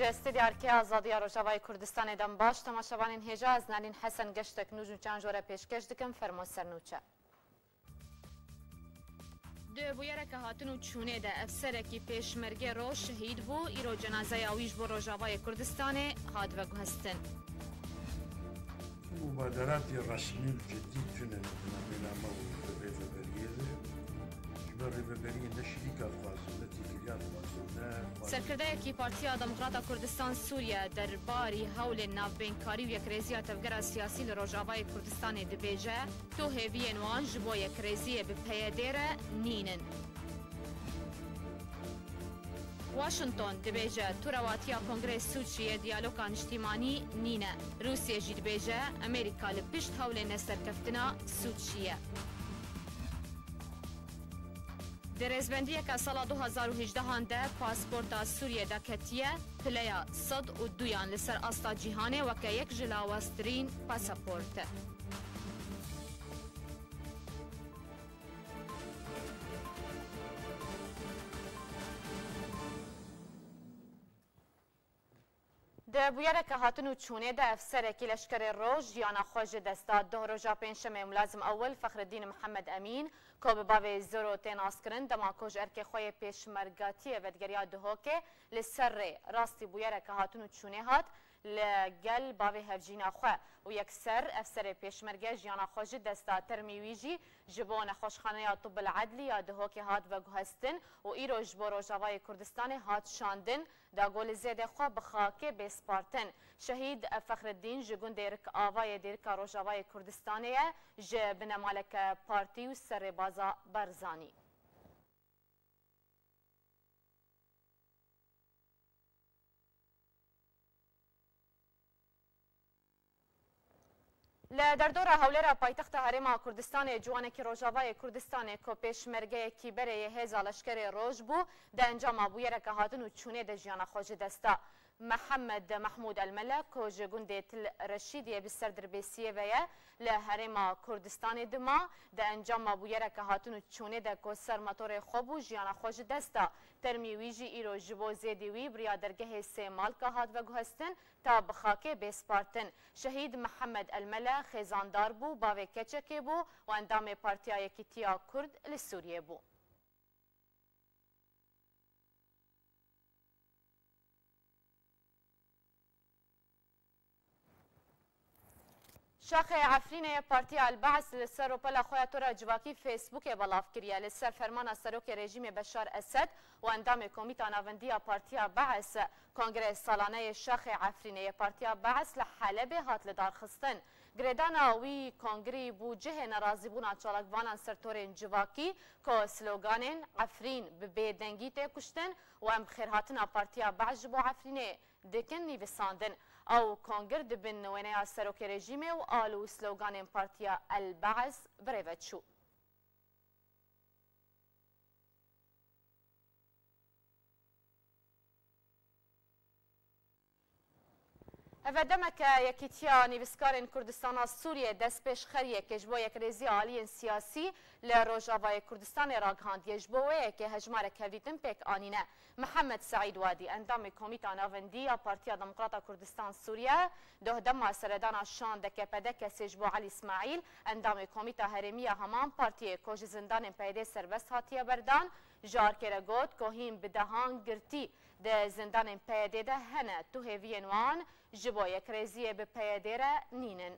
جستی دیارکی آزادی روجاوای کردستان دم باش تماشاوان هجا از نالین حسن گشتک نوجو چند جوره پیشکش دکم فرمو سرنوچه. دو بویره که هاتنو چونه ده افسره کی پیشمرگه رو شهید بو ایرو جنازه آویش بو روجاوای کردستان هاد و گهستن. مبادرات رسمي جديد تنن بين الريفبريه الريفبريه نشريك الفازلتي كليات فازلنا سرکرده کی پارتیا دموکراتا کردستان سوریه در باری حول ناوبینکاری و یکریزی تفگر سیاسی لروجاوای کردستان دبیجه تو هیوی نوان جبو یکریزی به پیدره نینن. واشنطن دبیجه تو رواتیا کنگرس سوچیه دیالوگان اجتماعی نینه. روسیه جی دبیجه امریکا لپشت حول نسرکفتنا سوچیه. در ازبندیه که سال 2018 هنده پاسپورت سوریه دکتیه پلیا صد و دویان لسر استا جیهانه و که یک جلاوسترین پاسپورت. ده بویره که هاتنو چونه ده افسره که لشکر روش یانا خوش دستا ده روژا پینشمه ملازم اول فخردین محمد امین که به باوی زرو تیناس کرن دما کج ارک خوی پیشمرگاتی ودگریا دهو که لسر راستی بویره که هاتنو چونه هات لگل باوی هفجینا خواه و یک سر افسر پیشمرگه جیانا خوش دستا ترمیویجی جبون خوشخانه یا طب العدلی یا دهو که هات و گوهستن و ایرو جبو روژاوای کردستان هات شاندن دا گل زیده خواه بخاکه بسپارتن. شهید فخردین جگون دیرک آوای دیرک روژاوای کردستانیه جبن مالک پارتی و سر بازا برزانی. در دور هولر پایتخت هرم کردستان جوانه که روجاوای کردستان کو پیشمرگه کی بره هزا لشکر روج بو ده انجام بویره که هاتن و چونه ده جیانا خوش دستا. محمد محمود الملک کو جگونده تل رشیدیه بسر دربیسیه ویه لهرم کردستان دما ده انجام بویره که هاتن و چونه ده کو سر مطور خوبو جیانا خوش دستا. ترمیویجی ایرو جبو زیدیوی بریادرگه سه مال که هات و گوهستن تا بخاکه بسپارتن. شهید محمد الملک خیزاندار بو باوی کچکه بو و اندام پارتیا یکیتیا کرد لسوریه بو. شاخ عفرین پارتی البعث لسر و پلا خواه تورا جواکی فیسبوک بلاف کریه لسر فرمان سروک رژیم بشار اسد و اندام کمیته ناوندی پارتی بعث کنگره سالانه شاخ عفرین پارتی بعث لحلب هات لدار خستن. گریدانا وی کنگری بو جه نرازی بونا چالکوانان سرطورین جواکی که سلوگانین عفرین به دنگی ته کشتن و ام خیرهاتنا پارتی بعث جبو عفرین دکن نیوساندن. او کنگر دبن نوینه سروک رژیم و آلو سلوگان پارتیا البعث بریوت شو. افدمک یکیتیا نیوسکارین کردستان سوریه دست پیش خریه که جبو یک ریزی عالی سیاسی لروجاوای کردستان راگهاند یجبوه که هجمار کردیتن پیک آنینه. محمد سعید وادی اندام کمیته ناوندی پارتیا دموکراتا کردستان سوریه ده دما سردان شان دکه پدک سجبو علی اسماعیل اندام کمیته هرمی همان پارتی کوج زندان پیده سربست هاتیه بردان جار کرگوت کوهیم بدهان گرتی ده زندان پیده ده هنه تو هیوی نوان جبو یک ریزی به پیده نینن.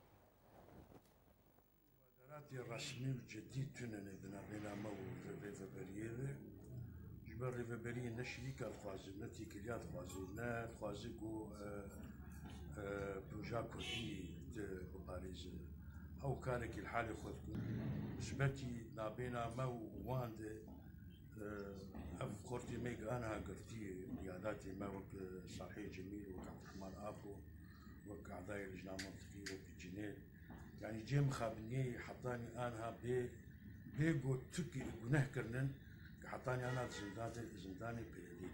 مبادرات رسمي جديد تنن بين الريفبريه الريفبريه نشريك الفازلتي كليات فازلنا فازقو بروجا كردي بباريس او كانك الحالة خذكم سبتي نابينا مو واند اف قرتي ميك انا قرتي رياضاتي ما وك صحيح جميل وك عبد الرحمن ابو وك اعضاء اللجنه المنطقيه وك الجنيه يعني جيم خابني حطاني انا بيجو تكي جناه كرنن حطاني انا زنداني بيدي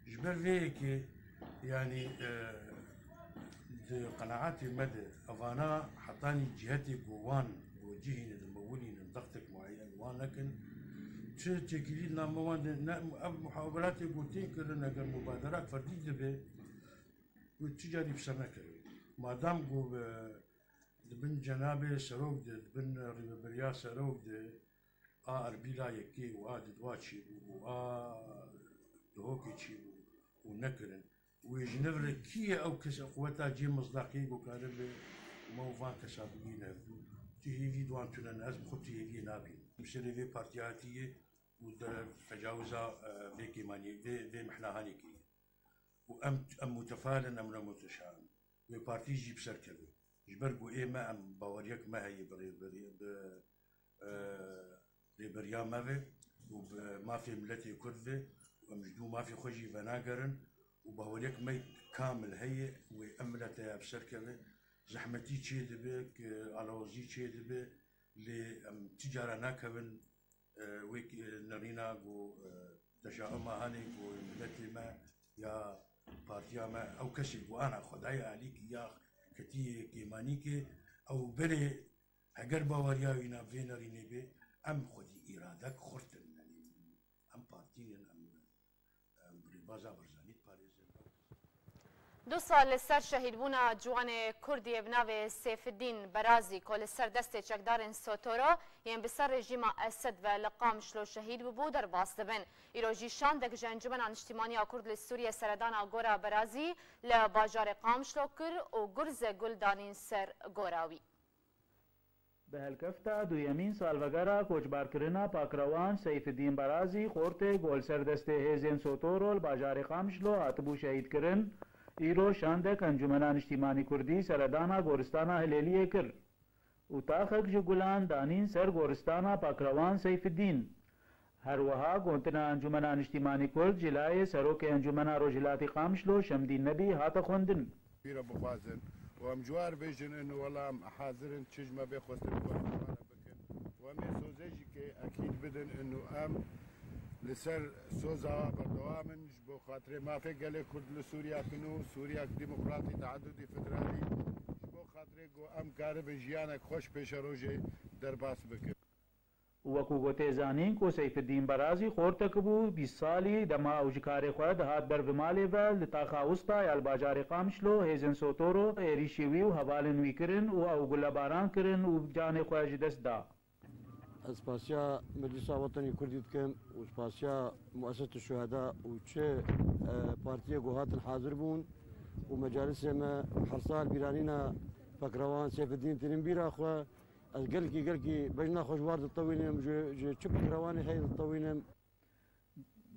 جبر ليك يعني قناعاتي مدى افانا حطاني جهتي جوان وجهي المولي ضغطك معين ولكن تكلينا مواد محاولات قلتين كلنا مبادرات فرديه والتجاري بسنة كري ما دام جو دبن جنابه سروق دبن ريبريا سروق أربيلا يكي دواچي دهوكي تشي ونكرن ويجنبر كي أو كس قوتا جي مصداقي وكارب موفان كسابقين تي في دوان تنا الناس بخطي في نابي مسيري في بارتياتية ودر تجاوزا في كيماني في محلاهاني كي وأم متفائل أم متشائم وبارتي جيب سركبه جبرقو إيه ما أم باوريك ما هي بريبريا ما وما في ملتي كردفة ومجدو ما في خجي فناقرن وباوريك ما كامل هي وأملتها بسركبه زحمتي تشي دبك على وزي تشي دبك لتجارة ناكبن ويك نرينا و تشاؤما هاني وملتي ما يا بارتيا ما أو كسي وأنا خداي عليك يا كتي كيمانيكي أو بري هجر باوريا وينا فينريني بي أم خدي إرادك خرطن أم بارتيين أم بريبازا برزانيت باريزن 2 سال لسر شهید بونا جوان کردی بناو سیف الدین برازی که لسر دست چکدارن سوتورا یم بسر رژیم اسد و لقام شلو شهید ببو در باست بن ایروژی شاندک جنجمن انشتیمانی کرد لسوریه سردانا گورا برازی لباجار قام شلو کر و گرز گلدانین سر گوراوی به هلکفتا دویمین سالوگرا کوچبارکرنا پاکروان سیف الدین برازی خورته گل سر دست هیزن سوتورو لباجار قام شلو هاتبو شهید کرن ایرو شاندک انجمنان اجتماعی کردی سردانا گورستانا هلیلیه کر و تاخک جگولان دانین سر گورستانا پاکروان سیف الدین هر وها گونتنا انجمنان اجتماعی کرد جلای سروک انجمنا روجلاتی قامشلو شمدین نبی هات خوندن بيرا بخوازن وام جوار بيجن انه والله حاضرن تشجمه بيخوستن بكن وام سوزيجي كي اكيد بدن انه ام لسر سوزا بردوامن بو خاطر ما في قال كرد لسوريا كنو سوريا ديمقراطي تعددي فدرالي بو خاطر جو ام كارب جيانك خوش بيش روجي درباس بكر وکو گوته زانین کو سیف الدین برازی خورتک بو 20 سالی دما اوجکار خود هات بر ومالی ول لتاخا وسطا یال باجار قامشلو هیزن سوتورو ایریشیوی و حوالن ویکرن و او گلباران کرن و جان خواج دست دا اسپاسیا مجلس وطني كردي كم واسپاسیا مؤسسة الشهداء وشي بارتيه جوهات الحاضر بون ومجالس ما حرصال بيرانينا فكروان سيف الدين تنبير اخوا قلقي بجنا خوش وارد الطوينم جو شب فكرواني هي الطوينم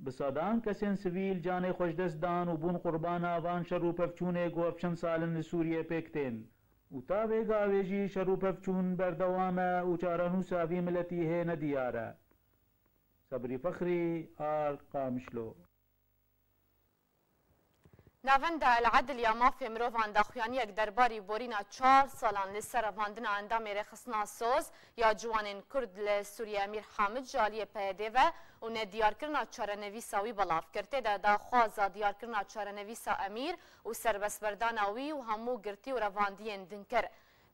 بسادان کسین سویل جان خوش دست دان و بون قربان آوان شروع پفچونه گو افشن سالن سوریه پیکتین و تا ویگا ویجی شروع پفچون بردوامه و چارنو ساوی ملتی ہے ندیاره صبری فخری آل قامشلو ناوند العدل یا مافی مروفان داخویانی یک درباری بورینا 4 سالان لسر واندن اندام رخصنا سوز یا جوانین کرد لسوریه امیر حامد جالی پیده و نه دیار کرنا چارنویسا وی بلاف کرده دا خوازا دیار کرنا چارنویسا امیر و سربس برداناوی و همو گرتی و رواندین دنکر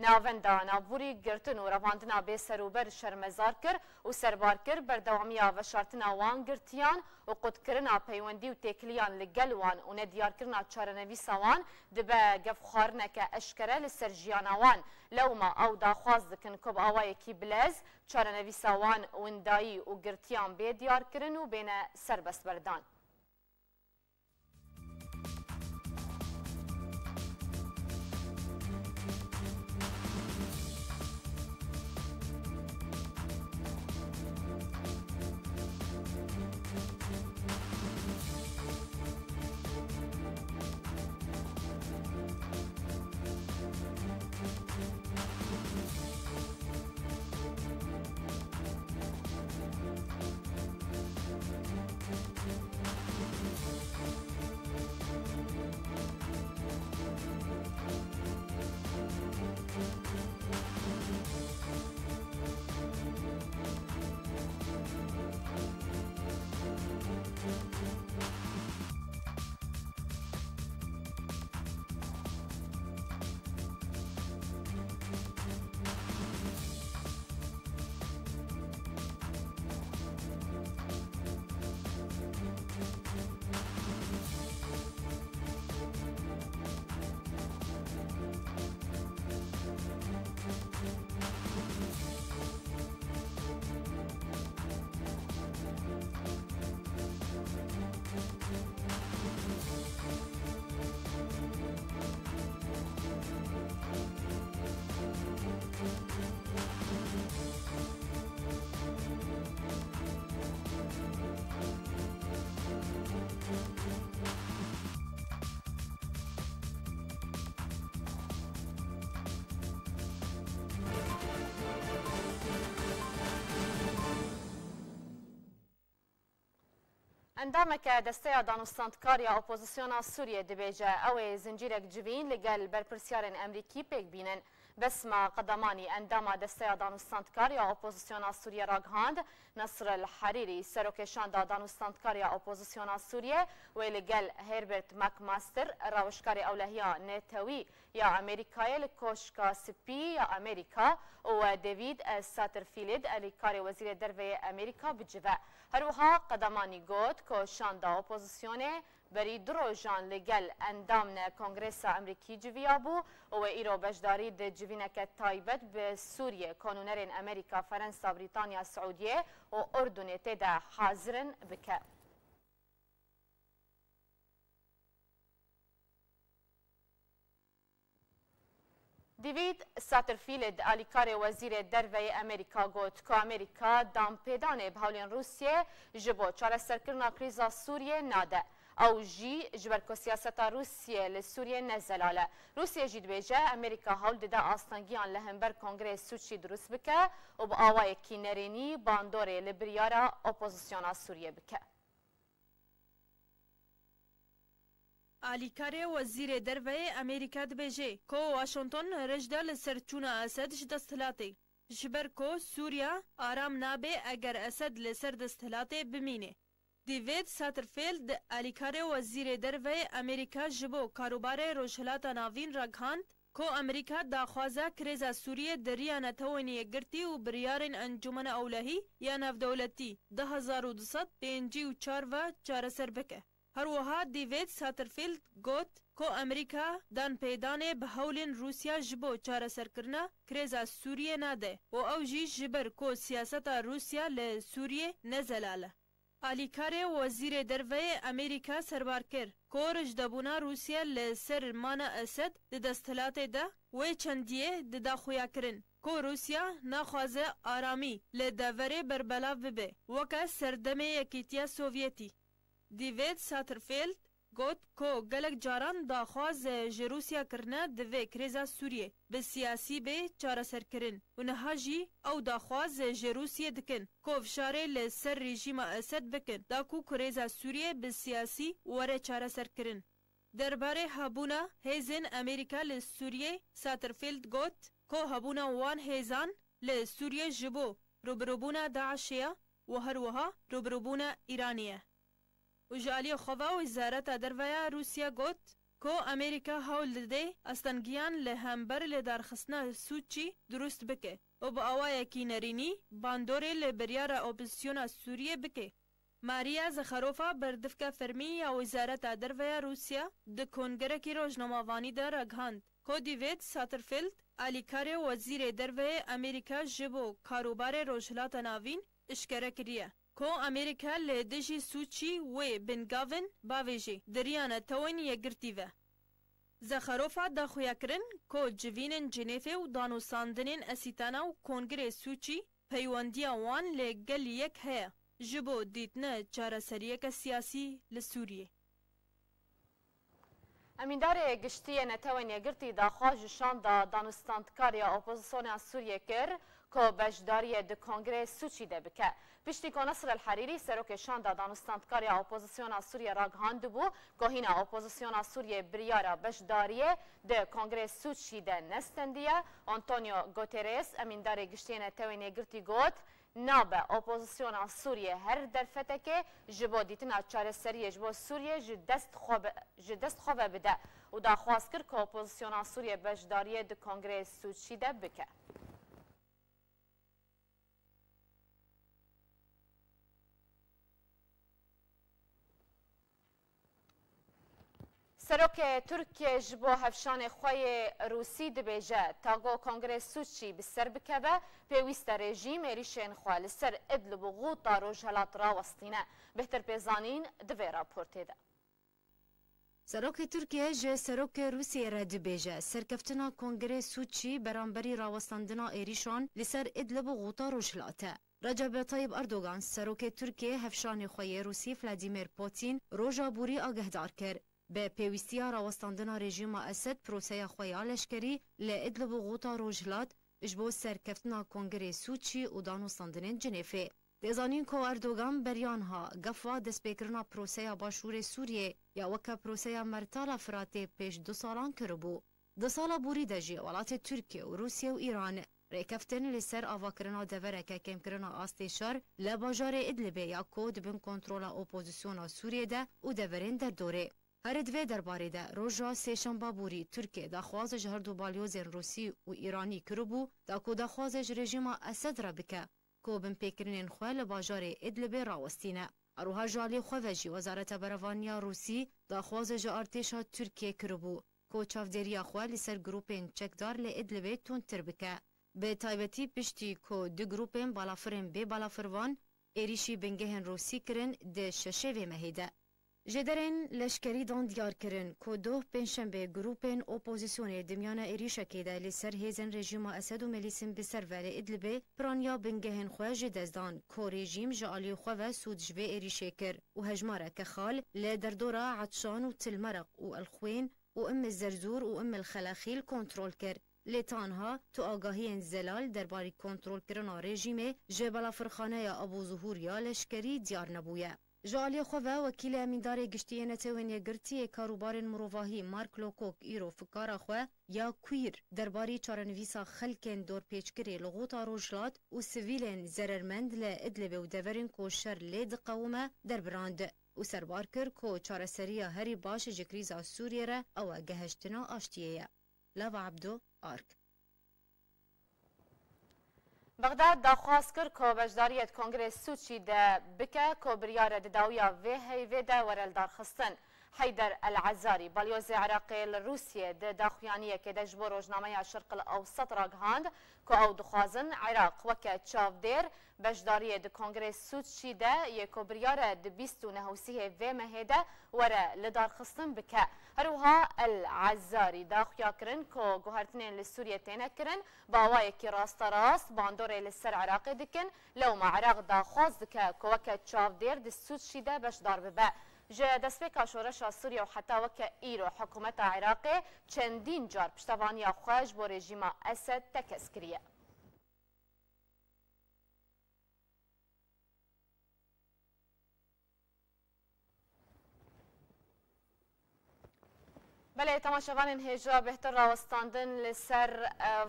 ناوندا نابوری گرتن و رواندنا به سروبر شرمزار کر و سربار کر بردوامیا و شارتنا وان گرتیان و قد کرنا پیوندی و تکلیان لگلوان و ندیار کرنا چارنویسا وان دبه گف خارنک اشکره لسرجیانا وان لوما او دا خواز دکن کب آوای کی بلز چارنویسا وان وندایی و گرتیان به دیار کرن و بین سربست بردان اندامك دستيا دانوستاندکاریا اپوزیسیونا سوریه دبیجه او زنجیرک جوین لگل برپرسیارن امریکی پیک بینن بسما قدمانی اندام دستيا دانوستاندکاریا اپوزیسیونا سوریه راگهاند نصر الحريري سروکشان دانوستاندکاریا اپوزیسیونا سوریه و لگل هربرت ماکماستر راوشکاری اولهیا نتوی یا امریکای لکوشکا سپی یا امریکا و دیوید ساترفیلد الیکاری وزیر دروی امریکا بجوه هروها قدمانی گوت که شان دا اپوزیسیونه بری دروژان لگل اندامن کنگرس امریکی جویا بو و ایرو بجداری ده جوینک تایبت به سوریه کانونرین امریکا فرانسا بریتانیا سعودیه و اردن تدا حاضرن بکه دیوید ساترفیلد الیکار وزیر دروی امریکا گوت که امریکا دام پیدانه بهولین روسیه جبو چاره سرکرنا کریزا سوریه ناده او جی جبرکو سیاستا روسیه لسوریه نزلاله روسیه جید بیجه امریکا هول دیده آستانگیان لهمبر کنگرس سوچی درست بکه و با آوای کینرینی باندوره لبریارا اپوزیسیونا سوریه بکه الیکار وزیر دروی امریکا دبیجه که واشنطن رجده لسرچونا اسد جدستلاتی جبر که سوریا آرام نابه اگر اسد لسر دستلاتی بمینه دیوید ساترفیلد الیکار وزیر دروی امریکا جبو کاروبار روشلاتا ناوین راگهاند که امریکا داخوازه کریزا سوریه دریا نتوانی گرتی و بریارن انجمن اولهی یا نفدولتی 2254 و چارسر بکه هروها دیوید ساترفیلد گوت که امریکا دان پیدانه به هولین روسیا جبو چارسر کرنا کریزا سوریه ناده و او جی جبر که سیاست روسیا لسوریه نزلاله الیکار وزیر دروی امریکا سربار کرد که رجدبونا روسیا لسر مانا اسد ده دستلات ده و چندیه ده داخویا کرن که روسیا نخوازه آرامی لدوره بربلاو ببه وکا سردمه یکیتیا سوویتی دیوید ساترفیلد گوت که گلک جاران داخواز جروسیا کرنه دوی کریزا سوریه به سیاسی به چاره سر کرن و نهاجی او داخواز جروسیا دکن که افشاره لسر رژیم اسد بکن دا کو کریزا سوریه به سیاسی وره چاره سر کرن درباره هبونا هیزن امریکا لسوریه ساترفیلد گوت که هبونا وان هیزان لسوریه جبو روبروبونا داعشیه و هروها روبروبونا ایرانیه و جالی خواه وزارت درویا روسیا گوت که امریکا هول ده استنگیان لهمبر لدارخصنا سوچی درست بکه و با آوای کینرینی باندوره لبریار اپوزیسیون سوریه بکه ماریا زخروفا بردفکا فرمی یا وزارت درویا روسیا ده کنگره کی روزنامه‌وانی در اگهاند که دیوید ساترفیلد الیکار وزیر درویا امریکا جبو کاروبار روشلات ناوین اشکره کریه که امریکا لدجی سوچی و بنگاون باویجی دریانه توین یگرتیوه. زخروفا داخویا کرن که جوینن جنیفه و دانوساندنین اسیتانا و کنگره سوچی پیوندیا وان لگل یک هیا جبو دیتنه چاره سریک سیاسی لسوریه. امیندار گشتی نتوین یگرتی داخواج شان دا دانوستاندکاریا اپوزیسیون سوریه کر که بجداری ده کنگرس سوچی ده بکه. پشتی که نصر الحريري سروک شان دا دانوستاندکاریا اپوزیسیون سوریه راگهاند بو که هینا اپوزیسیون سوریه بریارا بجداریه ده کنگرس سوچی ده نستندیه آنتونیو گوتریس امیندار گشتی نتوین یگرتی گوت نابه اپوزیسیون سوریه هر درفته که جبو دیتنا چاره سریه جبو سوریه جدست خواه بده و دا خواست کرد که اپوزیسیون سوریه بجداریه ده کنگرس سوچی ده بکه. سروک ترکیه جبو هفشان خوی روسی دبیجه تاگو کنگرس سوچی بسر بکبه پیویست رژیم ایریشن خواه لسر ادلب و غوطا روژهلات راوستینه بهتر پیزانین دوی راپورته ده. سروک ترکیه جه سروک روسیه را دبیجه سرکفتنا کنگرس سوچی برانبری راوستاندنا ایریشان لسر ادلب و غوطا روژهلاته. رجب طیب اردوغان سروک ترکیه هفشان خوی روسی ولادیمیر پوتین روژا بوری آگهدار کرد. به پیوستیا راوستاندنا رژیم اسد پروسه خویا لشکری لادلب و غوطا روژهلات اجبو سرکفتنا کنگره سوچی و دانوستاندنین جنیفه. دێزانین کۆ ئەردۆگان بەریانها گەفا دەستپێکردنا پرۆسەیا باشوورê Sûriyê ya weke پرۆسەya mertala Firatê pêş 2 salan kiribû. Di sala borî de jî welatê Tirkiye û Rûsye û Îran rêkeftin li ser avakirina devereke kêmkirina astê şer li bajarê Idlibê ya ku dibin kontrola opozisyona Sûriyê de û deverên derdorê. Herê divê derbarê de roja sêşemba borî Tirkiye daxwaze ji her du balyozên Rûsî û Îranî kiribû da ku daxwaze ji rejîma Esed re bike ku bin pêkirinên xwe li bajarê Idlibê rawestîne. Eroha ji alî xwe ve jî Wezareta Berevaniya Rûsî daxwaze ji artêşa Tirkiye kiribû ku çavdêriya xwe li ser grûpên çekdar li Idlibê tundtir bike. Bi taybetî piştî ku du grûpên balafirên bê balafirvan êrişî bingehên Rûsî kirin di şeşevê mehê de. Ji derên leşkerî dan diyar kirin ku doh pênşembê grûpên opozisyonê dimyana êrişekê de li ser hêzên rejîma Esed û Melîsên bi ser ve li Idlibê piraniya bingehên xwe ji dest dan ku rejîm ji alî xwe ve sûd ji vê êrişê kir û hejmareke xal li derdora Etşan û Tilmereq û Elxwên û Umm Zerzûr û Umm Xelaxîl kontrol kir. Lê tanha tu agahiyên zelal derbarî kontrolkirina rejîmê ji balafirxaneya Abu Zuhur ya leşkerî diyar nebûye. Ji alî xwe ve wekîlê Emîndarê Giştî yê Netewên Yekgirtiyê Karûbarên Mirovahî Mark Lowcock îro fikara xwe ya quîr derbarî çarenivîsa xelkên dorpêçkirê li Gota Rojhilat û sivîlên zerermend li Idlibê û deverên ku şer lê diqewime derbirand û serbar kir ku çareseriya herî baş ji krîza Sûriyê re ew e geheştina aştiyê ye. Lava Abdo, Ark. بغداد داخواست کرد که بجداریت کنگره سوچی ده بکه که بریار داویا و هیوه ده ورل دارخستن. حیدر العزاری بالیوز عراقی لروسیه ده داخویانیه که ده جبو روزنامه شرق الاوسط را گهاند که او دخوازن عراق وکه چاو دیر بجداریه ده کنگره سوچی ده یکو بریار ده بیستو نهوسیه و مهده وره لدارخستن بکه. هروها العزاری داخویا کرن که گوهرتنین لسوریه تینه کرن باوای کی راست راست باندوره لسر عراقی دکن لو ما عراق داخواز دکه که وکه چاو دیر ده سوچی ده بجدار ببه. جه دستپیکا شورشا سوریه و حتی وکه ایرو حکومت عراقی چندین جار پشتوانی خوش با رژیم اسد تکس کریه. بله تماشاوان هجا بهتر راوستاندن لسر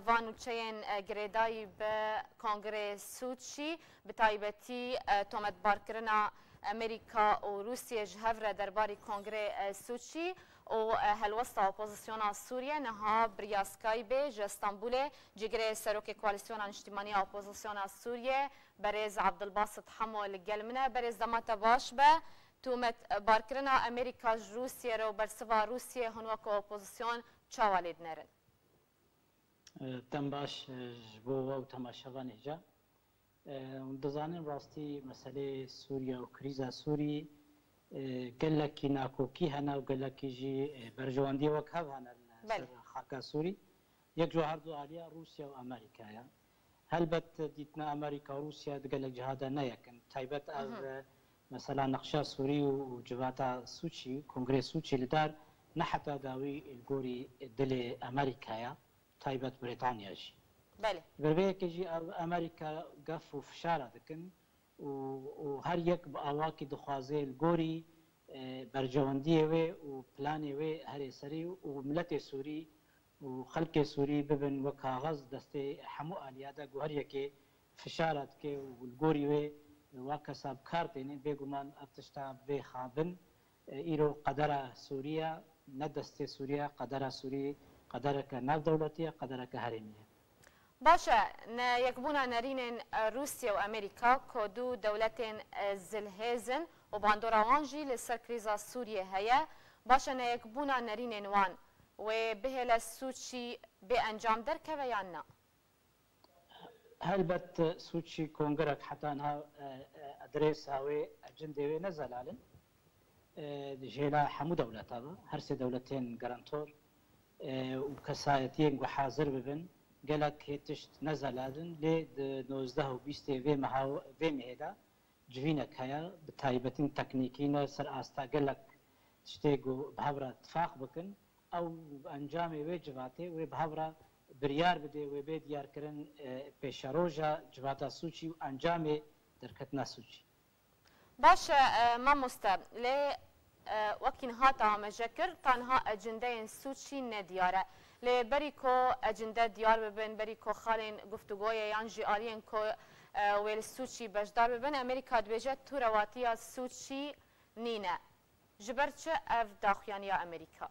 وانوچین گریدایی به کنگره سوچی به تایبتی تومت بارکرنا امریکا و روسیه جهور درباری کنگره سوچی و هلوستا اپوزیسیونا سوریه نها بریاسکای به استانبول جگره سروک کوالیسیونا اجتماعی اپوزیسیونا سوریه برز عبدالباسط حمو لگلمنه برز دمات باش به تومت بارکرنا امریکا روسیه رو برسوا روسیه هنوک اپوزیسیون چاوالید نرن تم باش بو و تماشاوان هجا دزانین راستی مسئله سوریا و کریزا سوری گلکی ناکوکی هنا و گلکی جی برجواندی وک هف هنا خاکا سوری یک جوهر دو عالیا روسیا و امریکا هلبت دیتنا امریکا و روسیا دگلک جهادا نیکن تایبت از مثلا نقشه سوری و جواتا سوچی کنگره سوچی لدار نحتا داوی الگوری دل امریکا تایبت بریتانیا جی بله بربه که جی امریکا گف و فشاره دکن و هر یک با آواکی دخوازه الگوری برجواندی و پلانی و هر سری و ملت سوری و خلق سوری ببن و کاغذ دست حمو آلیادا گو هر یکی فشارت که و الگوری و وكسب كارتين بيجومان أتشتا بخابن إيرو قدر سوريا ندست سوريا قدر سوري قدر كناف دولتية قدر كهرمية. باشا يكبونا نرين روسيا وأمريكا كودو دولتين زلهزن وباندورا وانجي لسر كريزا سوريا هيا باشا يكبونا نرين وان وبهلا سوتشي بأنجام در كويانا. هلبت سوتشي كونغرك حتى انها ادريس هاوي اجندي نزل علن جيلا حمو دولتها هر سي دولتين جرانتور وكسايتين وحاضر ببن قالك هيتشت نزل علن لي 19 و 20 في مهاو في مهدا جوينك هيا بتايبتين تكنيكينا سر استا قالك تشتيقو بهبره اتفاق بكن او انجامي وجباتي وبهبره بريار بده و به دیار کردن پیشروجا جواتا سوچی و انجام درکتنا سوچی باش ما مستب لی وكين هاتا مجكر تنها اجنده سوتشي ندياره لبري كو اجنده ديار ببن بري كو خالين گفتگويا يانجي آلين كو ويل سوتشي بجدار ببن امريكا دبيجه تو رواتيا سوتشي نينا جبرتش اف داخيانيا امريكا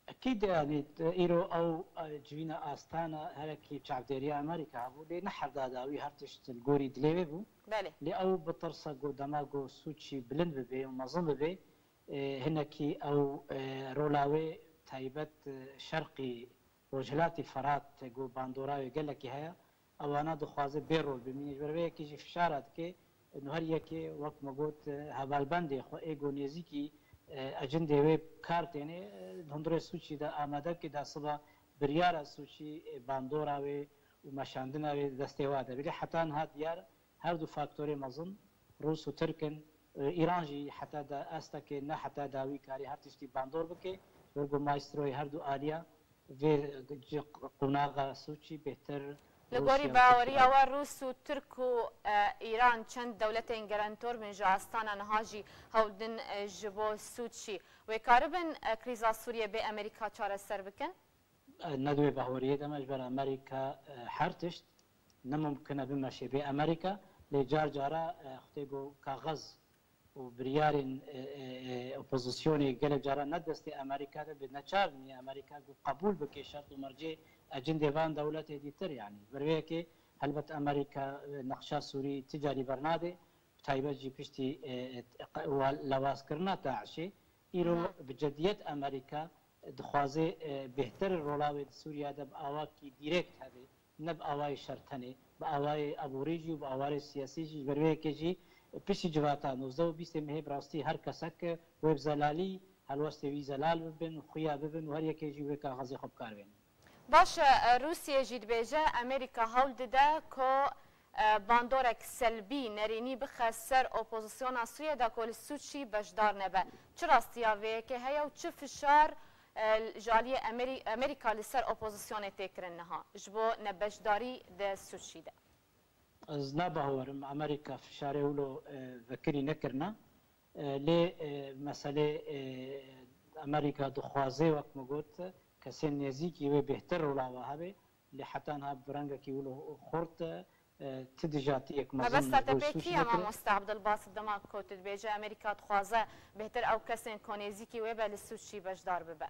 اكيد يعني ايرو او جوينا استانا هلكي شعبديريا امريكا ابو دي نحر داداوي هرتشت الجوري دليبي بو بله لي او بطرسا قداماغو سوتشي بلند ببي ومظن ببي هناكي او رولاوي تايبت شرقي وجلاتي فرات جو باندوراوي قال لك هيا او انا دخوازه بيرول بمين جبربي كيجي في شارات كي انه هر يكي وقت ما قلت هبالبندي خو ايجو نيزيكي اجنده ويب كارتيني هندره سوچي دا آماده که دا صبح بريارا سوچي باندوراوي ومشاندناوي دستيواده بلي حتى انها ديار هر دو فاكتوري مظن روس و تركن ايران جي حتى دا استك نه حتى داوي كاري هر تشتي باندور بكي ورگو مايستروي هر دو آليا في قناغا سوچي بهتر لگوری باوریا و روس و ترک و ایران چند دولتین گرانتور من جاستان نهاجی هولدن جبو سوتشی و کاربن کریزا سوریه به امریکا چاره سر بکن؟ ندوی باوریه دمش بر امریکا حرتشت نممکنه بمشي به امریکا لجار جارا اختیگو کاغذ و بریارین اپوزیسیونی گل جارا ندست امریکا ده بنچار نی امریکا قبول بکی شرط و مرجع اجنده وان دولت دیتر يعني بروي كي هلبت امريكا نقشا سوري تجاري برناده تايبه جي بيشتي لواس كرنا تاعشي ايرو بجديت امريكا دخوازه بهتر رولاوي سوريا دب اواكي ديريكت هذه نب اواي شرطني باواي ابوريجي وباواي سياسي جي بروي كي جي بيشي جواتا نوزو بيستي مه براستي هر كسك ويب زلالي هلوستي وي زلال ببن خويا ببن وهر يكي جي وكا غزي خب كاربين باش روسيا جيد بيجا امريكا هولد دا كو باندورك سلبي نريني بخسر اوبوزيسيون سوريا دا كل سوتشي بجدار نبا تراستيا ويك هيا و تشوف فشار جاليه امريكا لسر اوبوزيسيون تكرنها جبو نبجداري دا سوتشي دا زنابا هو امريكا فشاره ولو ذكري نكرنا لي مساله امريكا دخوازي وقت ما قلت كسين نزيكي وبهتر ولا وهابي لحتى انها برنجا كي ولو خورت تدجاتيك ما بس تبيكي يا مستعبد الباسط دماغ كوت بيجا امريكا تخوازه بهتر او كسين كونيزيكي ويبا للسوشي بجدار ببا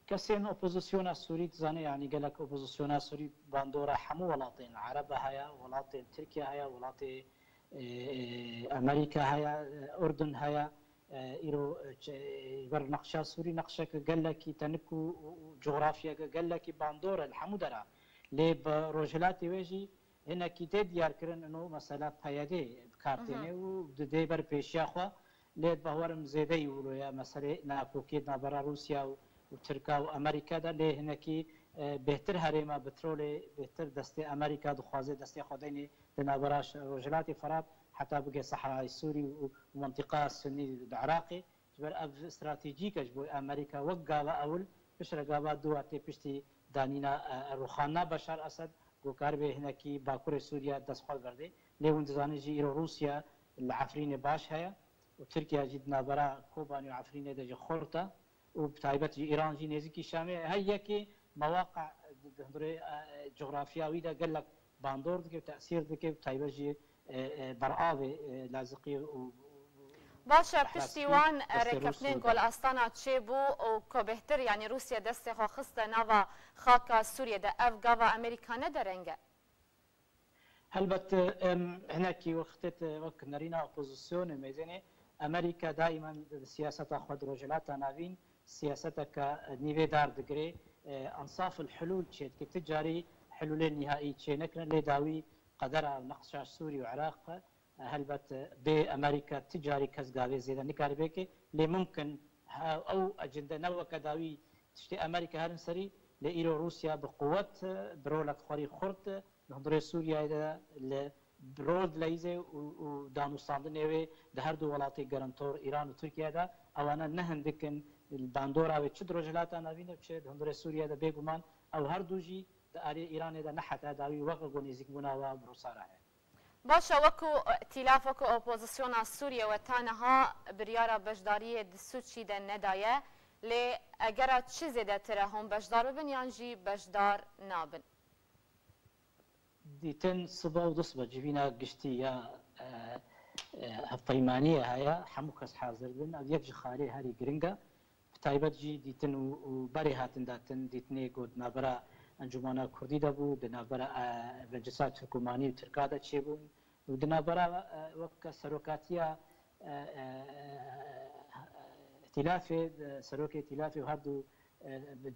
كسين اوبوزيسيون سوري تزاني يعني قال لك اوبوزيسيون سوري باندورا حمو ولاطين عرب هيا ولاطين تركيا هيا ولاطين امريكا هيا اردن هيا ايرو بر نقشا سوري نقشا قال لك تنكو جغرافيا قال لك باندورا الحمودرا لي بروجلاتي ويجي هنا كي تديار كرن انه مساله قيادي بكارتيني ودي بر بيشيا خو لي بهورم زيده يقولوا يا مساله ناكوكي نابرا روسيا وتركيا وامريكا ده لي هنا كي بهتر هريما بترول بهتر دستي امريكا دخوازه دستي خديني تنابراش روجلاتي فرات حتى بقى صحراء السوري ومنطقة السني العراقي جبر أب استراتيجيك جبو أمريكا وقابا أول بش رقابا دواتي بشتي دانينا روخانا بشار أسد وكاربي هناكي باكور سوريا دسخال برده ليون دزاني جي إيرو روسيا العفرين باش هيا وتركيا جدنا برا كوباني وعفرين دجي خورتا وبتايبت جي إيران جي نزيكي شامي هيا كي مواقع جغرافياوي دا قال لك باندور دكي وتأثير دكي بتايبت جي برآوي لازقي باشا بشتيوان ركبتين كل أستانا تشيبو وكبهتر يعني روسيا دستي خو خسته نافا خاكا سوريا دا أف غافا أمريكا ندرنجا هلبت هناك وقت نرينا أوبوزيسيون ميزاني أمريكا دائما سياسة خد رجلات نافين سياستك نيفي دار دقري أنصاف الحلول تشيد كتجاري حلولين نهائي تشينكنا لداوي قدر نقص سوري وعراق هلبت بأمريكا تجاري كزغاوي زيدا نكاري بيكي اللي ممكن أو أجندة نوى كداوي تشتي أمريكا هرم سري لإيرو روسيا بقوة برولك خوري خورت نهضري سوريا دا برود ليزي ودانو صاندنيوي ده هر دو ولاتي جرانتور إيران وتركيا دا أوانا نهن دكن الباندورا وتشد رجلات أنا بينا وتشد هندري سوريا دا بيجومان أو هر دوجي دا إيران دا نحت داوي وقع جونيزيك بنا وبروسارا باشا وەکو ئەتیلاف وەکو ئۆپۆزیسیۆنا سووریەوە تانەها بریارە بەشداریە سوچی دە نەدایە لێ ئەگەرە چ زێدەترە هەم بەشدار ببن یانجی بەشدار نابن دیتن سبە و دەسبە جوینە گشتی یا هەفپەیمانیە هەیە هەموو کەس حاضر بن ئەو یەک خارێ هەری گرنگە تایبەتجی دیتن و بەرێ هاتنداتن دیتنێ گۆ نابرا ئەنجومانە کوردی دەبوو دنابەرە بەجسا ترکمانی و ترکادە چێبوون و دنابەرە وەکە سەرۆکاتیە ئەتیلافێ سەرۆکی ئەتیلافی و هەردوو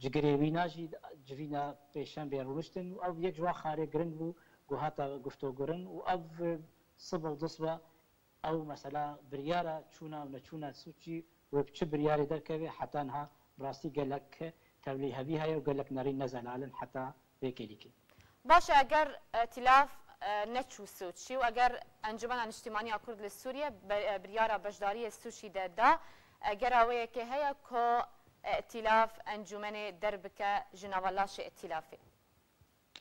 جگرێوی ناژی جوینە پێشەن بێڕونشتن و ئەو یەک جووا خارێ گرنگ بوو گوهاتە گفتۆگرن و ئەو سبە و دەسبە ئەو مەسەلا بریارە چوونە و نەچوونە سوچی و بچ بریارێ دەرکەوێ حتانها ڕاستی گەلک تەولی هەبی هەیە و گەلک نەڕی نەزەلالن حتا بێکێلیکە باشە ئەگەر ئەتیلاف نەچوو سوچی و ئەگەر ئەنجومەنە نیشتیمانیا کورد لە سووریە بریارە بەشداریە سوچی دەدا ئەگەر ئەوەیەکێ هەیە کۆ ئەتیلاف ئەنجومەنێ دەربکە ژنەوەلاشی ئەتیلافێ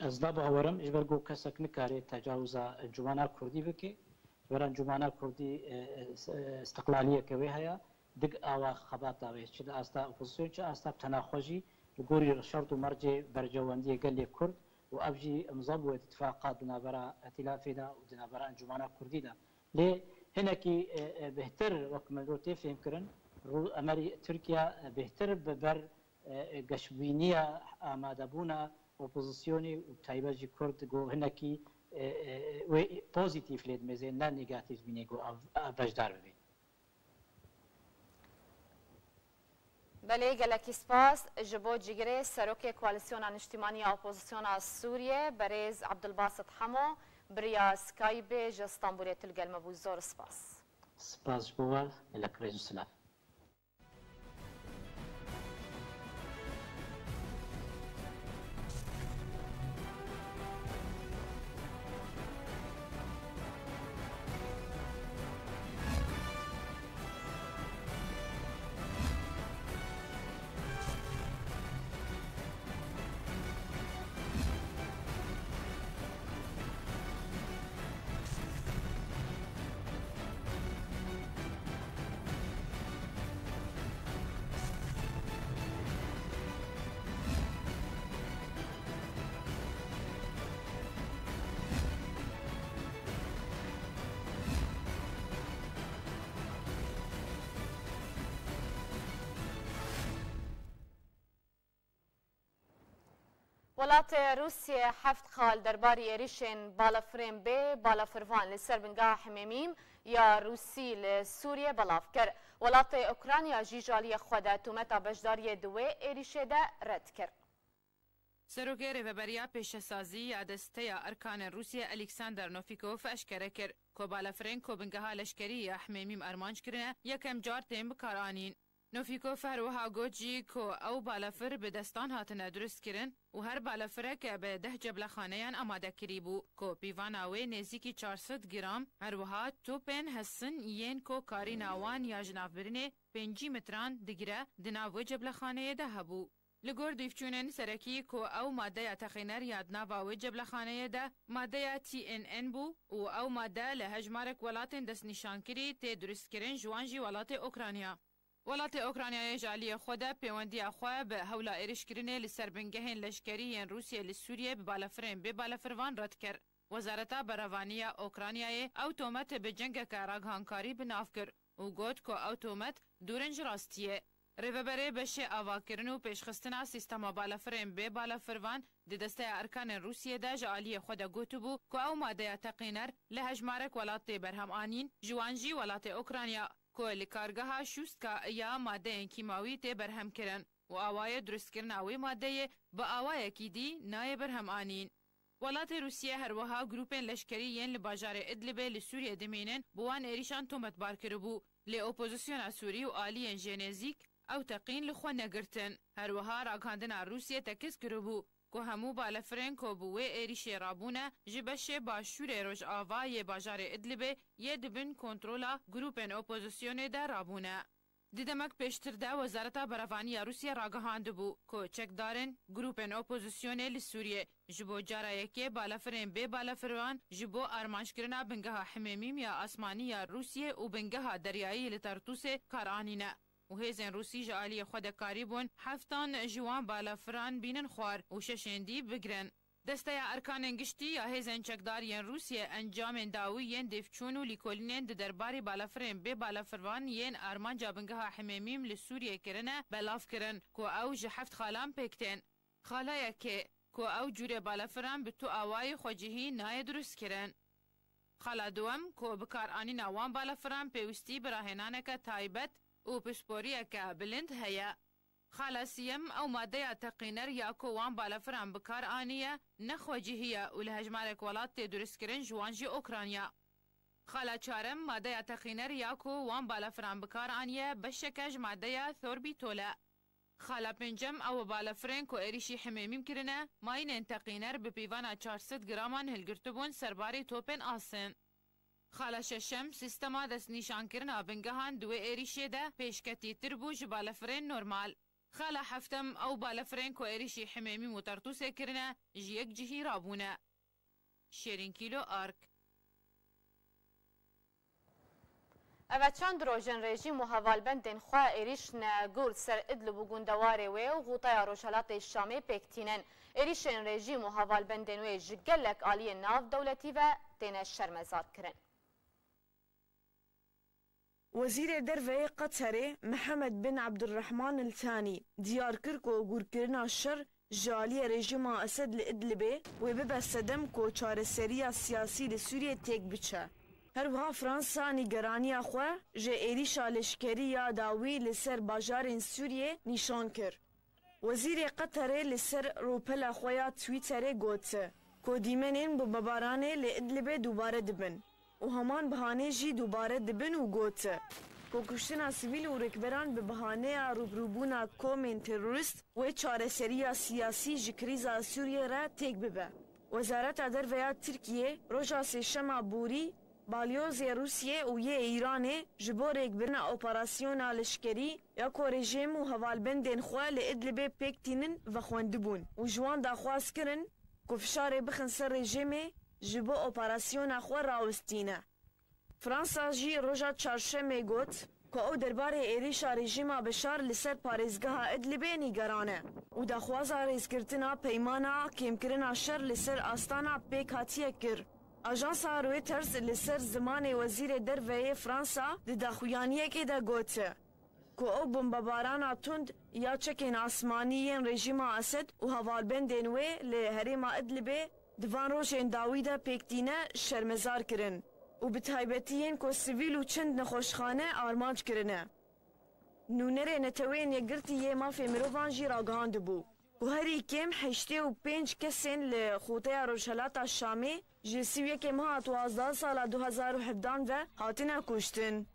ئەزدا باوەرم ژ بەرگۆ کەسێک نکارێت تەجاوزە ئەنجومانە کوردی بکێ وەرە ئەنجومانە کوردی استقلالیەکەوێ هەیە دگ ئاوا خەباتاوێت چ ئاستا ئۆپۆزیسیۆن چ ئاستا تەناخۆژی لەگۆری شەرت و مەرجێ بەرجەوەندیە گەلێ کورد و ئەبژی ئەمزە بووە اتفاقات دنابەرە ئەتیلافێدا و دنابەرە ئەنجومانە کوردیدا لێ هەنێکی بهتر وەک مەلۆ تێ فێمکردن ئەمەری تورکیا بهتر بەبەر گەشتبینیە ئامادەبوونە ئۆپۆزیسیۆنی و تایبەتجی کورد گۆ هەنێکی پۆزیتیف لێت مێزێ نا نێگاتیڤ بینێ گۆ بەشدار ببێ بەلێ گەلەکی سپاس ji bo cigirê serokê koalîsyona niştimaniya opozîsyona Sûriyê berêz Abdulbasit Hemo biriya Skypeê ji Stenbolê tilgelme bû zor spas. Spas ji bo we elektrêj û silav. وڵاتê Rûsyê heft xal derbarê êrişên balafirên bê balafirvan li ser bingeha Hemêmîm ya Rûsî li Sûriyê belav kir. Welatê Ukrayna jî jaliyê xwe de tûmeta beşdariyê di wê êrişê de red kir. Serokê Rêveberiya Pêşesazî ya desteya erkanên Rûsyê Alexander Novikov eşkere kir ku balafirên ku bingeha leşkerî ya Hemêmîm armanc kirine yekem car tên bikar anîn. Novikov her wiha got jî ku ew balafir bi destan hatine durist kirin û her balafireke bi 10 ceblexaneyan amadekirî bû ku pîvana wê nêzîkî 400 gram her wiha topên hessin yên ku karîna wan ya ji navbirînê 5 metran digire di nav wê ceblexaneyê de hebû. Li gor dîvçûnên serekî ku ew madeya texîner ya di nava wê ceblexaneyê de madeya TNN bû û ew made li hejmarek welatên destnîşankirî tê duristkirin ji wan jî welatê Ukrayna. Welatê Ukraynayê ji aliyê xwe de pêwendiya xwe bi hewla êrişkirinê li ser bingehên leşkerî yên Rûsyê li Sûriyê bi balafirên bê balafirvan red kir. Wezareta Berevaniya Ukraynayê ew tometê bi cengeke raghankarî bi nav kir û got ku ew tomet dûrin ji rastiyê. Rêveberê beşê avakirin û pêşxistina sîstema balafirên bê balafirvan di desteya erkanên Rûsyê de ji aliyê xwe de gotibû ku ew madeya teqîner li hejmarek welatê berhem anîn ji wan jî welatê Ukrayna ku li kargeha şûstka ya madeyên kîmawî tê berhem kirin û awayê durustkirina wê madeyê bi awayekî dî nayê berhem anîn. Welatê Rûsyê her wiha grûpên leşkerî yên li bajarê Idlibê li Sûriyê dimînin bi wan êrîşan tometbar kiribû. Lê opozisyona Sûrî û aliyên jênêzik ew teqîn li xwe negirtin. Her wiha raghandina Rûsyê tekez kiribû ku hemû balafirên ku bi wê êrişê rabûne ji beşê başûrê Rojavayê bajarê Idlibê yê dibin kontrola grûpên opozisyonê de rabûne. دیدمک پیشتر ده وزارت برافانی روسیه راگهاند بو که چکدارن گروپن اپوزیسیون لسوریه جبو جارایکی بالافرین به بالافروان جبو ارمانشکرنا بنگها حمیمیم یا آسمانی یا روسیه و بنگها دریایی لترتوس کارانینه و هیزن روسی جالی خود کاریبون هفتان جوان بالافران بینن خوار و ششندی بگرن. دسته ارکان گشتی یا هیزن چکدارین روسیه انجام داوی ین دفچون و لیکولینین درباری بالافرین به بالافروان ین ارمان جابنگها حمیمیم لسوریه کرنه بلاف کرن که او جهفت خالام پکتین. خالای که او جوری بالافران به تو آوای خوجهی نای درست کرن. خالا دوم که بکار آنی نوان بالافران پیوستی براهنانه که تایبت و پسپوریه که بلند هیا. خلاصیم او ماده تقینر یا کو وان بالافران بکار آنیه نخوجهیه و لهجمارک ولات درست کرن جوانجی اوکرانیا. خلا چارم ماده تقینر یا کو وان بالافران بکار آنیه بشکج ماده ثوربی توله. خلا پنجم او بالافرین کو ایریشی حمیمیم کرنه ماین تقینر به پیوانا 400 گرامان هلگرتبون سرباری توپن آسن. خالا ششم سیستما دست نیشان کرنا بنگهان دو ایریشی ده پیشکتی تربو جبالافرین نورمال. خالا هفتم او بالافرین کو ایریشی حمیمی مترتوس کرنه جیک جهی رابونه. شیرین کیلو آرک. اوه چند روژن رژیم و هوالبندین خواه ایریش نگول سر ادلب و گوندواره وی و غوطای روشالات الشامی پکتینن. ایریشن رژیم و هوالبندین وی جگلک آلی ناف دولتی و تینه شرمزار کرن. وزير درفه قطر محمد بن عبد الرحمن الثاني ديار كركو وغوركرنا الشر جالية رژیم اسد لإدلبه وببه صدم کو چار سریا سیاسی لسوریه تیک بچه. هروها فرانسا نیگرانی خواه جه ایریشا لشکری یا داوی لسر باجارین سوریه نیشان کر. وزیر قطر لسر روپل خواه تویتر گوته کو دیمنین ببارانه لإدلبه دوباره دبن. و همان بهانه جی دوباره دبن و گوته که کشتنا سیویل و رکبران به بهانه روبروبونا کومین تروریست و چاره سریا سیاسی جکریزا سوریه را تیک ببه. وزارت درویا ترکیه روژا سشما بوری بالیوز روسیه و یه ایرانه جبو رکبرنا اپراسیونا لشکری یا که رژیم و هوالبندین خواه لإدلبه پکتینن و خوندبون و جوان دا خواست کرن که فشار بخن سر رژیمه جبو اپراسیون خو راوستینه. فرانسا جی روژا چارشمه گوت که او درباره ایریشا رژیما بشار لسر پارێزگەها ئیدلیبێ نیگەرانە و دەخوازا ڕێزگرتنا پەیمانە کێمکردنا شەر لەسەر ئاستانە پێک هاتیە کرد. ئاژانسا رویترز لەسەر زمانê وەزیرê derveyê Fransa di daxuyaniyekê de gote ku ew bombebarana tund ya çekên asmanî yên rejîma Esed û hevalbendên wê li herêma Idlibê di van rojên dawî de pêktîne şermezar kirin û bi taybetî yên ku sivîl û çind nexweşxane armanc kirine. Nûnerê netewên yekgirtî yê mafê mirovan jî ragihand bû ku herî kêm 85 kesên li Xûteya Rojhilata Şamê ji sîvyekê meha 12 sala 2017 ve hatine kuştin.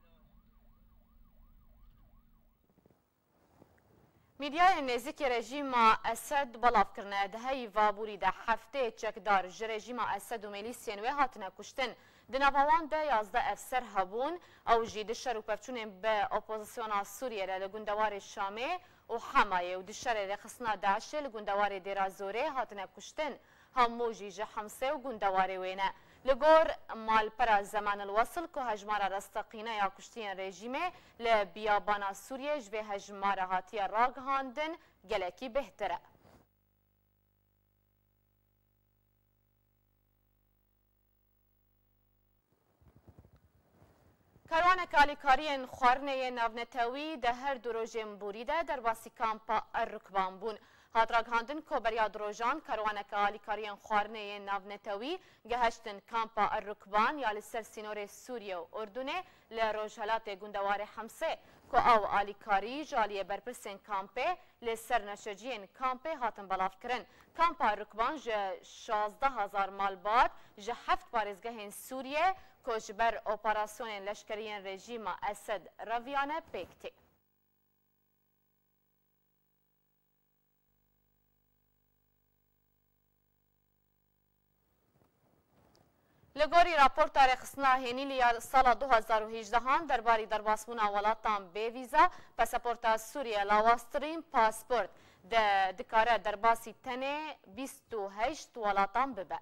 میدیای نزدیک رژیم اسد بلاف کرنه دهی وابوری ده هفته چکدار ج رژیم اسد و میلیسین و هاتنه کشتن دناوان ده 11 افسر هبون او جی دشر و پفچون به اپوزیسیون سوریه لگوندوار شامه و حمایه و دشر رخصنا داعش لگوندوار دیرازوره هاتنه کشتن هموجی ج حمسه و گوندوار وینه لگور مال پر زمان الوصل که هجمار رستقینه یا کشتین رژیمه لبیابانا سوریه جوه هجمار هاتی راگ هاندن گلکی بهتره. کاروان کالیکارین خوارنه ناونتوی ده هر دو روژه بوریده در باسی کامپا الرکبان بون. هاتراگ هاندن که بریا دروژان کاروانک آلیکارین خوارنه ناونتوی گهشتن کامپا الرکبان یا لسر سینور سوریه و اردنه لروجهلات گوندوار حمسه که او آلیکاری جالی برپرسین کامپه لسر نشجین کامپه هاتن بلاف کرن. کامپا الرکبان جه 16,000 مالبات جه 7 پارزگهین سوریه که جبر اپراسیون لشکرین رژیم اسد رویانه پیکتی. لگوری راپورت رخصنا هنیلی سال 2018 درباره درباسبونا ولاتان به ویزا پاسپورت سوریه لاواسترین پاسپورت دکاره درباسی تنه 28 ولاتان ببه.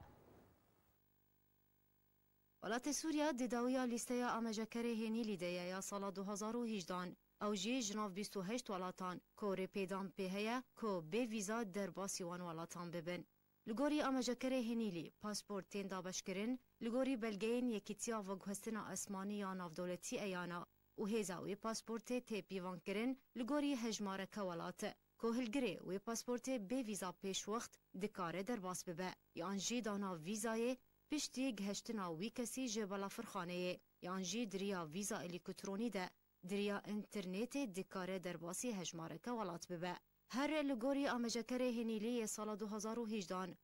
ولات سوریا دداویا لیسته آماجکره هنیلی دیه یا سال 2018 او جی جناف 28 ولاتان کوری پیدام پیهیا کو به ویزا درباسی وان ولاتان ببن. لگوری آماجکره هنیلی پاسپورت تین دابشکرین لگوری بلگین یکیتیا و گهستنا اسمانی یا نافدولتی ایانا و هزاوی پاسپورت تی پیوان کرن لگوری هجماره کولات که هلگره وی پاسپورت به ویزا پیش وقت دکاره در باس ببه یان جی دانا ویزای پشتی گهشتنا وی کسی جبالا فرخانه یان جی دریا ویزا الکترونی ده دریا انترنت دکاره در باسی هجماره کولات ببه. هر لگوری آماجکره هنیلی سال 2018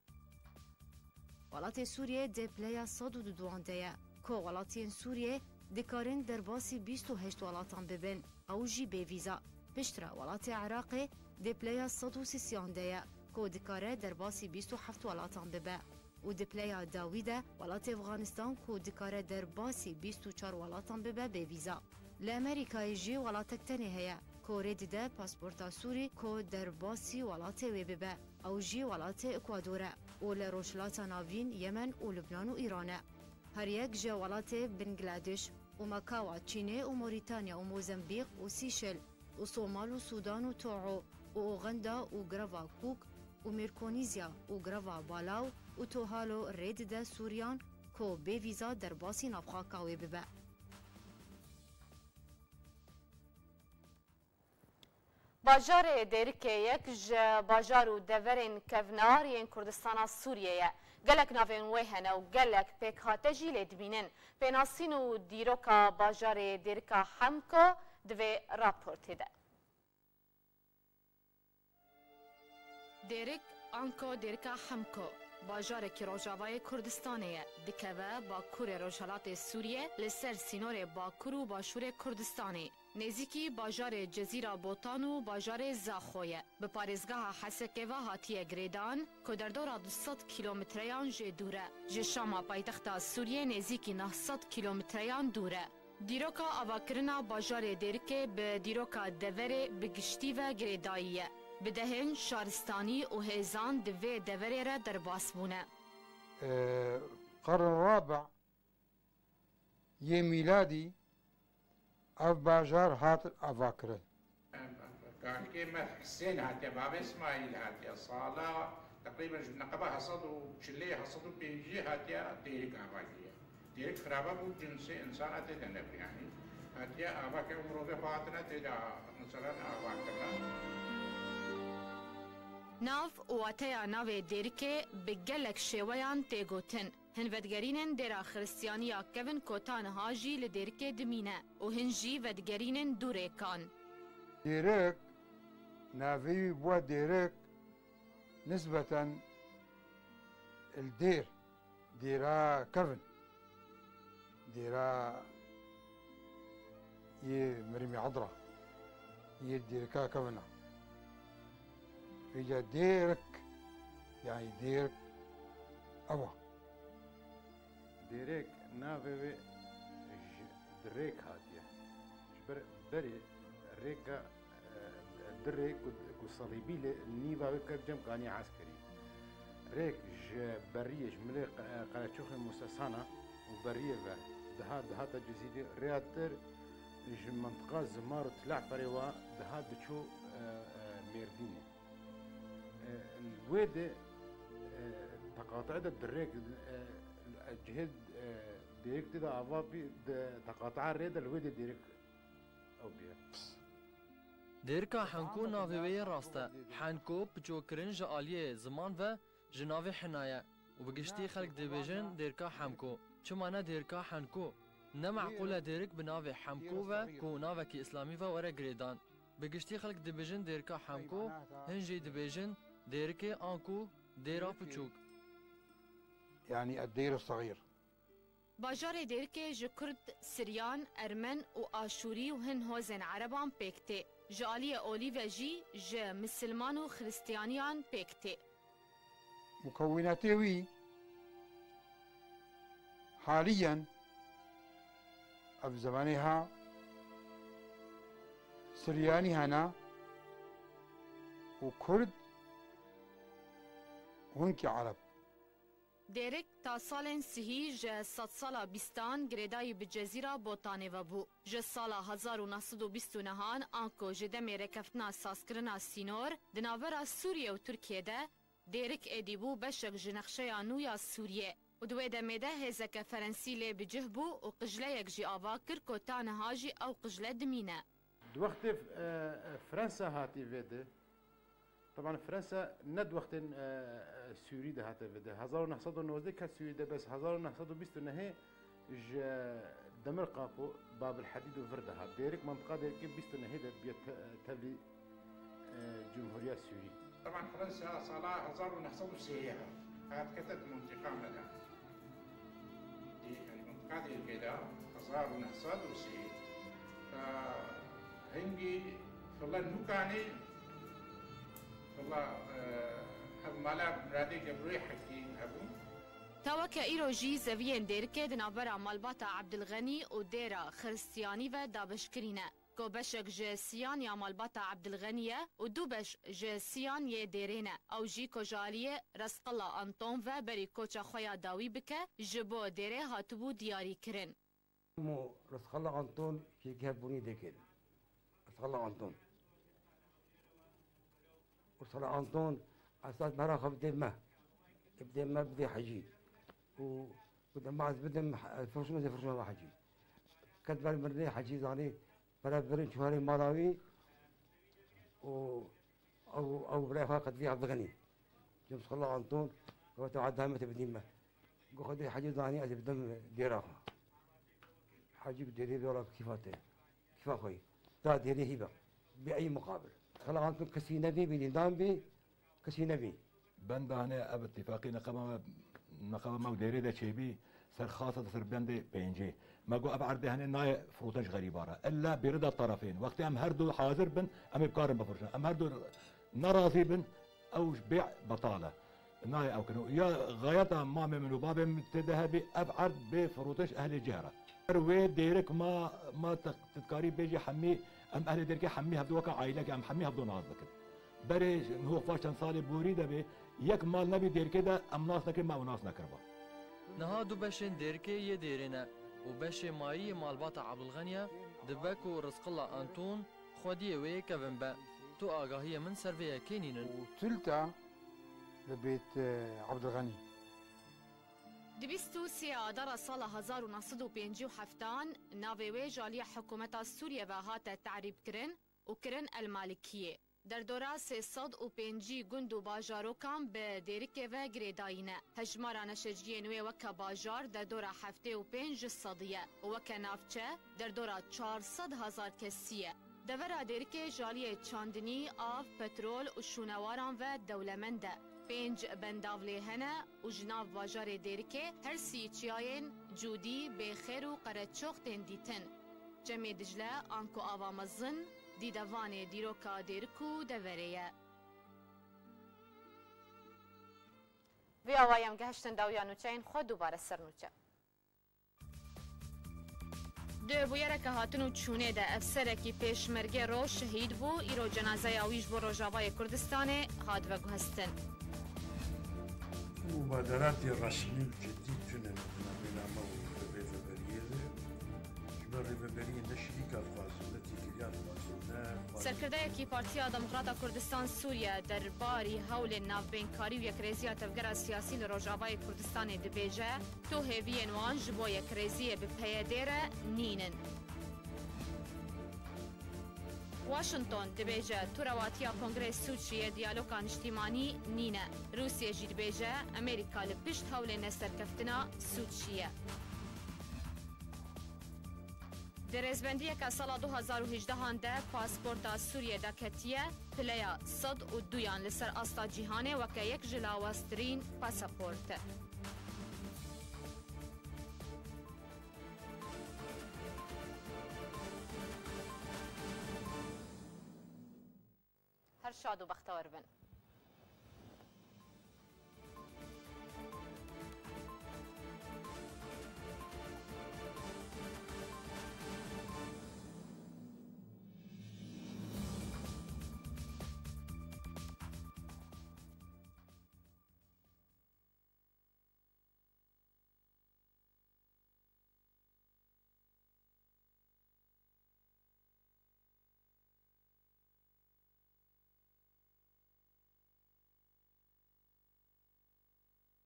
ولات سوریه دپلیا 102 دیه که ولاتین سوریه دکارن در باسی 28 ولاتان ببن او جی به ویزا پشتره ولات عراق دپلیا 130 دیه که دکاره در باسی 27 ولاتان ببه و دپلیا داویده ولات افغانستان که دکاره در باسی 24 ولاتان ببه به ویزا لامریکای جی ولاتک تنه هیا کره دیده پاسپورتا سوری که در باسی ولات وی ببه او جی ولات اکوادوره و لروشلات ناوین یمن و لبنان و ایرانه هر یک جی ولات بنگلادش و مکاو چینه و موریتانیا و موزمبیق و سیشل و صومال و سودان و توعو و اوغندا و گروا کوک و میرکونیزیا و گروا بالاو و توهالو ریدده سوریان که به ویزا در باسی نافخاکاوی ببه. باجار دیرکه یک باجار و دورین کفنار این کردستان سوریه گلک ناوین ویهنه و گلک پیک هاته جیل دبینن پیناسین و دیروکا باجار دیرکا همکو دوی راپورتی ده. دیرک آنکو دیرکا همکو باجار کی روجاوای کردستانه دکوه با کور روجالات سوریه لسر سینور باکور و باشور کردستانی نزیکی باجار جزیره بوتان و باجار زاخویه به پارزگاه حسکه و هاتیه گریدان که در دور 200 کیلومتریان جه دوره جه شاما پایتخت سوریه نزیکی 900 کیلومتریان دوره دیروکا آواکرنا باجار دیرکه به دیروکا دوره بگشتی و گریداییه بدهن شارستانی و هیزان دوی دوره را در باسبونه قرن الرابع يه ميلادي اف باجار هات افاكره كان كيما حسين هاتيا بابا اسماعيل هاتيا صالة تقريبا نقبة حصدوا شلية حصدوا بيجي هاتيا ديرك افاكيه ديرك خرابة بو جنسي انسان هاتي تنف يعني هاتيا افاكيه ومروضة فاتنا تيدا مثلا افاكرنا ناف واتیا ناو دیرکه بگلک شویان تیگوتن هن درا خريستيانيا كevin كوتان هاجي لديركي دمينة وهنجي ودگرينن دوريكان ديرك نافي بوا ديرك نسبة الدير ديرا كفن ديرا مرمي عضرة ديركا كفنة إجا ديرك يعني ديرك أوا ديريك نافي دريك هاتيا جبر بري ريكا دريك وصليبي نيفا وكر جم كاني عسكري ريك بريج ملي قراتشوخ المستسانة وبريه دهات الجزيرة رياتر منطقة زمار طلع فريوا دهات دشو ميرديني الويد تقاطع الدريك جهد ديريك تدا أفابي تقاطع الريد الويد ديريك أو بيا ديركا حنكو نافي راستا حنكو بجوكرين جاليه زمان و جناوي حنايا وبقشتي خلق ديبيجن ديركا حمكو چمانا ديركا حنكو نمعقولة ديرك بنافي حمكو و كو نافكي إسلامي و ورا جريدان بقشتي خلق ديبيجن ديركا حمكو هنجي ديبيجن ديركي آنكو ديرا بچوك يعني الدير الصغير باجار ديركي جو كرد سريان أرمن و آشوري و هن هوزن عربان بيكتي جالية أوليفا جي جا مسلمان و خريستيانيان بيكتي مكوناته وي حاليا في زمانها سرياني هنا وكرد وهنك عرب دیرک تا سالن سهی جه 100 سالا بیستان گریدای به جزیره بوتانه و بو. جه سالا 1929 آنکو جده میره کفتنا ساسکرنا سینور دناورا سوریه و ترکیه ده دیرک ایدی بو بشک جنخشه نویا سوریه. و دوی دمیده هزک فرنسی لی بجه بو و قجله یک جی آوا کر کتان هاجی او قجله دمینه. دو وقت فرنسا هاتی ویده طبعا فرنسا ند وقت سوري ده هاته بده 1919 كانت سوري ده بس 1929 دمر قاقو باب الحديد وفردها ديرك منطقه ديرك 29 ده بيت تبلي جمهوريه سوري طبعا فرنسا صلاح 1960 هات كتت منطقه مدى دي المنطقه دي كده 1960 فهنجي والله نوكاني والله مالا برادي قبري حكي أبو تاوكا إيروجي زوين ديركي دنابرا مالباتا عبد الغني وديرا خريستياني و دابشكرينة كو بشك جسيان يا مالباتا عبد الغنية ودوبش جسيان يه ديرينة أو جي كوجالية رزق الله أنطون و بري كوچا خويا داوي بك جبو ديري هاتبو دياري كرن مو رزق الله أنطون كي كهبوني ديكين رزق الله أنطون وصل أنطون أساس براخ بدي ما بدي حجي ودم بعد بدم فرشمة زي فرشمة ما حجي كتب المرني حجي زاني برا برين شواري مالاوي أو برا قد في عبد الغني جم صلى الله أنطون قلت عاد دائما تبدي ما قلت حجي زاني أجي بدم ديراها حجي بدي ديرا كيفاته كيف أخوي تا ديري هيبة بأي مقابل خلا أنتم كسي نبي بنظام بي كسي نبي بند هنا أب اتفاقي نقابة ما ديري ده شيء بي سر خاصة سر بند بينجي ما جو أبعد هنا ناي فروتش غريبارة إلا برضا الطرفين وقت أم هردو حاضر بن أم بقارن بفرشان أم هردو نراضي بن أو بيع بطالة ناي أو كانوا يا غايتها ما من باب تذهبي أبعد بفروتش أهل الجهرة روي ديرك ما تذكاري بيجي حمي ام اهل دركي حمي هبدو وكا عائله ام حمي هبدو ناز بكر بري هو فاشن صالي بوري دبي يك مال نبي ديركي دا ام ناس نكر ما وناس نكربا نها دو بشن ديركي يديرنا وبش ماي مالباتا عبد الغنيه دبكو رزق الله انطون خودي وي كفنبا تو اغاهيه من سيرفيا كينينن وثلثه لبيت عبد الغني دبستو سيادة صالة 1957 ناوي جالية حكومة سوريا وهات تعريب كرن وكرن المالكية در دورا 350 گوند باجارو کام به دیرکه و گریداینه هجمارا نشجیه نوی وکا باجار در دورا 75 صدیه وکا نافچه در دورا 400,000 کسیه دورا دیرکه جالیه چاندنی آف پترول و شونواران و دولمنده 5 بنداولی هنه و جناف باجار دیرکه هر سی چیاین جودی بخیر و قرچوخ تندیتن جمع دجله آنکو آوامزن دیدوان دیروکا دیرکو دوریه وی آوایم گهشتن داویانو چین خود دوباره سرنوچه دو بویره که هاتنو چونه ده افسرکی پیشمرگه رو شهید بو ایرو جنازه آویش بو روژاوای کردستانه هاد و گوهستن مبادرات رسمي جديد تنم بين عمو الريفابريه جبر الريفابريه نشريكا فازولتي كريان فازولنا سرکرده کی پارتیا دموکراتا کردستان سوریه در باری حول ناوبینکاری و یکریزی تفگر سیاسی لروجاوای کردستان دبیجه تو هیوی نوان جبو یکریزی به پیدره نینن واشنطن دبیجه تو رواتیا کنگرس سوچی دیالوگان اجتماعی نینه روسیه جی دبیجه امریکا لپشت حول نسرکفتنا سوچیه در ازبندیه که سال 2018 هنده پاسپورت سوریه دا کتیه پلیا صد و دویان لسر استا جیهانه و که یک جلاوسترین پاسپورت هر شاد و بختور بن